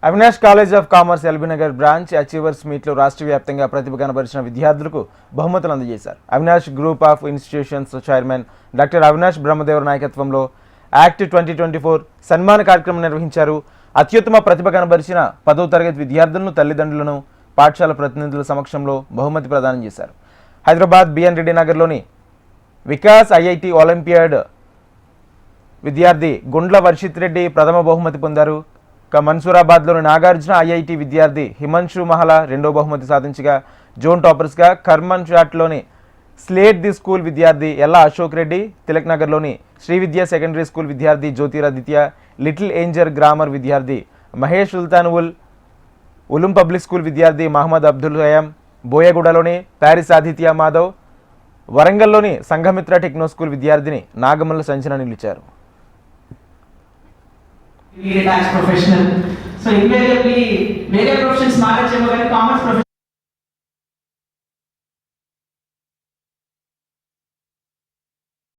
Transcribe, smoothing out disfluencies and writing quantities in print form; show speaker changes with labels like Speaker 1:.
Speaker 1: Avinash college of commerce LB Nagar branch achievers మీట్లో రాష్ట్ర వ్యాప్తంగా ప్రతిభ కనబరిచిన విద్యార్థులకు బహుమతులు అందజేశారు. Avinash group of institutions chairman doctor Avinash Brahmadevar నాయకత్వంలో యాక్ట్ 2024 సన్మాన కార్యక్రమం నిర్వహించారు. అత్యుత్తమ ప్రతిభ కనబరిచిన 10వ తరగతి విద్యార్థులను తల్లిదండ్రులను పాఠశాల ప్రతినిధుల సమక్షంలో బహుమతి ప్రదానం చేశారు. హైదరాబాద్ బిఎన్ రెడ్డి నగర్లోని వికాస్ ఐఐటి ఒలింపియాడ్ విద్యార్థి గుండ్ల వర్షిత్ రెడ్డి ప్రథమ బహుమతి పొందారు. మన్సూరాబాద్లోని నాగార్జున ఐఐటి విద్యార్థి హిమాన్షు మహలా రెండో బహుమతి సాధించగా zone టాపర్స్గా Karman షాట్లోని slate the school విద్యార్థి ఎల్లా అశోక్ రెడ్డి, తిలక్ నగర్లోని శ్రీ విద్యా సెకండరీ స్కూల్ విద్యార్థి జ్యోతిరాదిత్య, లిటిల్ ఏంజర్ గ్రామర్ విద్యార్థి మహేష్ సుల్తాన్ ఉలుం పబ్లిక్ స్కూల్ విద్యార్థి మహమ్మద్ అబ్దుల్ హయాం, బోయగూడలోని ప్యారిస్ ఆదిత్య మాధవ్, వరంగల్లోని సంఘమిత్ర టెక్నో స్కూల్ విద్యార్థిని నాగమల్ల సంచన నిలిచారు.
Speaker 2: Be a tax professional. So invariably, wherever